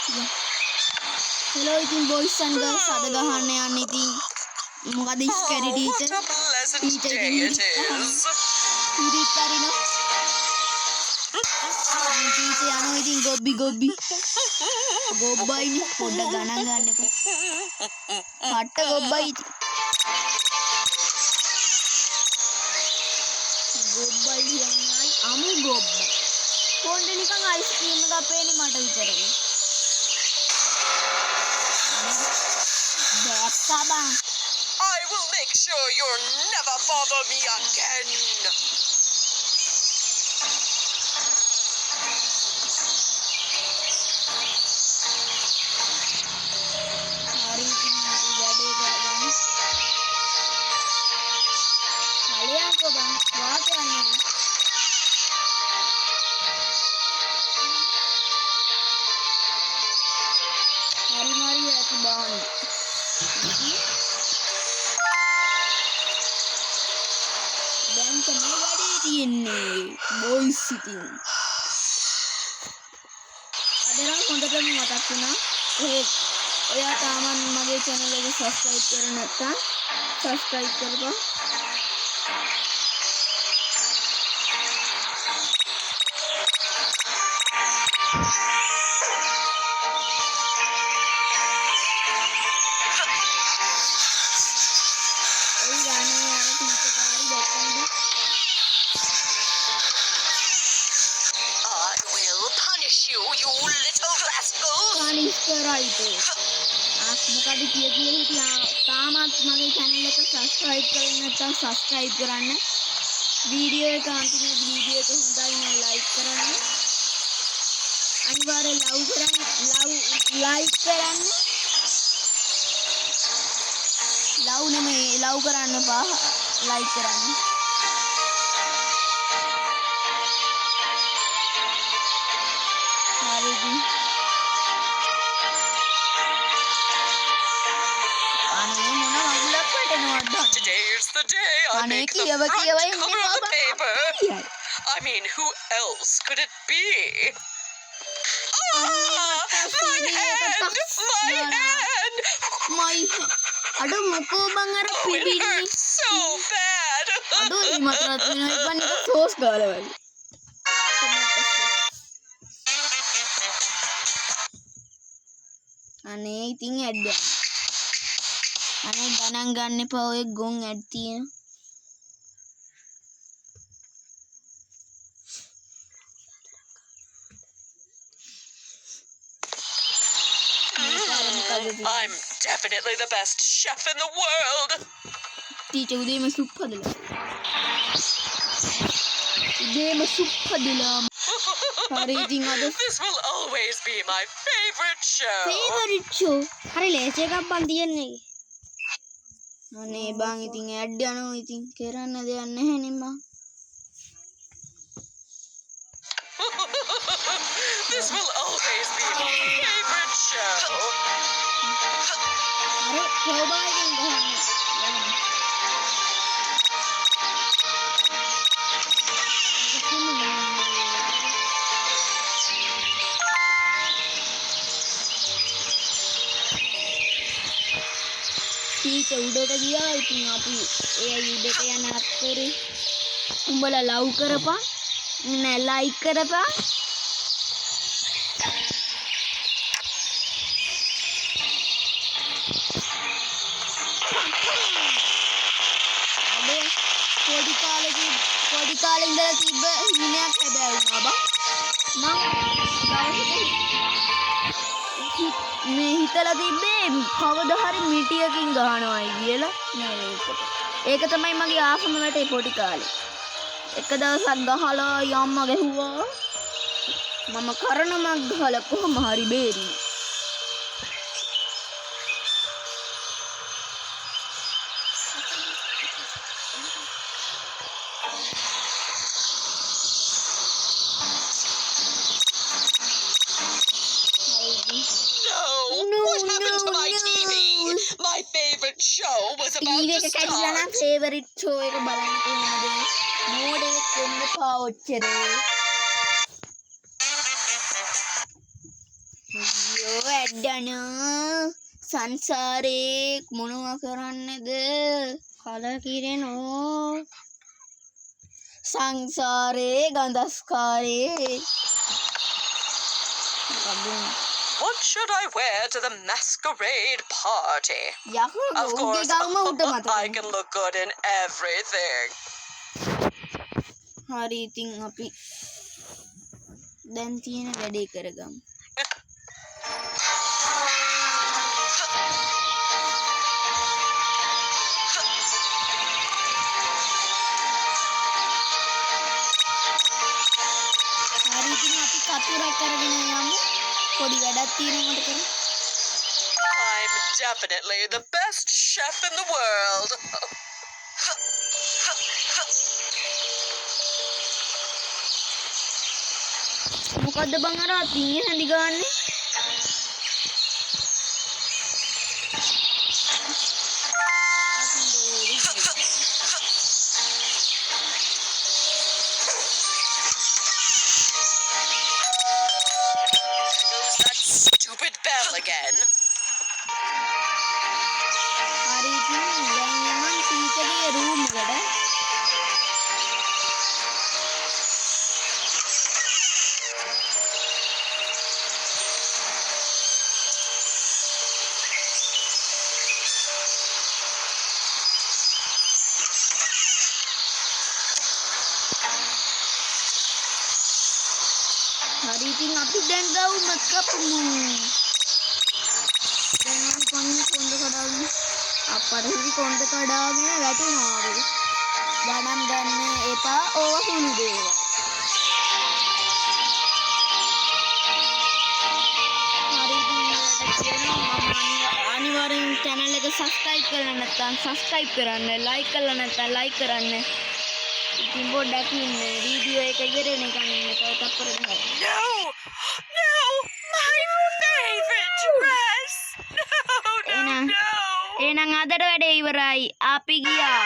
Hello ඉතින් boys and girls අද ගහන්න යන්නේ ඉතින් මොකද ස්කැරි ටීචර් ඉරිටරිනෝ ටීචර් යනවා ඉතින් ගොබ්බි ගොබ්බයිනේ පොඩ්ඩක් ගණන් ගන්න එපා පට්ට ගොබ්බයි ඉතින් ගොබ්බයි කියන්නේ අමු ගොබ්බයි පොණ්ඩේ නිකන් අයිස්ක්‍රීම් එකක් පේන්නේ මට විතරයි I will make sure you'll never bother me again. boys ඉතින් අදනම් හොඳටම මතක් වුණා ඔයා තාම මගේ channel එක subscribe කරලා නැත්නම් subscribe කරපන් මොකද හිටියා තාමත් මගේ channel එක subscribe කරලා නැත්නම් subscribe කරන්න වීඩියෝ එක අන්තිමේ වීඩියෝ එක හොඳයි නම් like කරන්න අනිවාර්යෙන් like කරන්න love කරන්න පා like කරන්න හරිද Today's the day I make the front cover of the paper. I mean, who else could it be? My hand! Aduh, muku bangar it hurts so bad. Aduh, matrat iban itu sauce gala wali. Ane iting edda. Ane ganan ganne pa oy gong ad තියෙන. I'm definitely the best chef in the world. Teacher udema soup hadala. Udema soup hadala. Hari itin ada This will always be my favorite show. Favorite show. Hari lece එකක් බන් තියන්නේ. අනේ බං ඉතින් add යනවා ඉතින් කරන්න දෙයක් නැහැ නේ බං. This will always be my favorite show. අර ප්‍රෝබායින් ගහන්න. ටීචර් උඩට ගියා ඉතින් අපි ඒ උඩට යන අතරේ උඹලා ලව් කරපන් නෑ ලයික් කරපන් අනේ පොඩි කාලේ ඉඳලා තිබ්බ හිණයක් හැබැයි වුණා බං මේ හිතලා තිබ්බේ කවදා හරි මිටියකින් ගහනවායි කියලා ඒක තමයි මගේ ආසම වැටේ පොඩි කාලේ එක දවසක් ගහලා යම්මා ගැහුවා මම කරනමක් ගහලා කොහොම හරි බේරි My favorite show was about to start. favorite show එක බලන්න කොහොමද මෝඩෙක් වෙන්න පා ඔච්චර අයියෝ ඇඩ්ඩන සංසාරේ මොනවා කරන්නද කලකිරෙනෝ සංසාරේ ගඳස්කාරේ What should I wear to the masquerade party? Of යකෝ course, ගවම උට I මතකයි can look good in everything. හරි ඉතින් අපි දැන් තියෙන වැඩේ කරගමු හරි ඉතින් අපි කතුරක් කරගෙන යමු පොඩි වැඩක් තියෙනවා මට කරන්න I'm definitely the best chef in the world. මොකද්ද බං අර අතින් හැඳි ගන්නේ There goes that stupid bell again. හරි ඉතින් දැන් යමන් සීතගේ රූම් එකට හරි ඉතින් අපි දැන් ගවුම කපමු දැන් අපි කොන්ද කඩාගෙන අපට හිරි කොන්ද කඩාගෙන වැටෙනවා වගේ ගණන් ගන්න එපා ඕව හුණු දේවල් හරි ඉතින් ඔයාලට කියනවා මම අනිවාර්යෙන් channel එක subscribe කරලා නැත්නම් subscribe කරන්න like කරලා නැත්නම් like කරන්න ඉතින් පොඩ්ඩක් ඉන්න වීඩියෝ එක ඉවර වෙනකන් ඉන්න තව තප්පර 10ක් No! No! My favorite dress! No, no, Ena. no! එහෙනම් අදට වැඩේ ඉවරයි අපි ගියා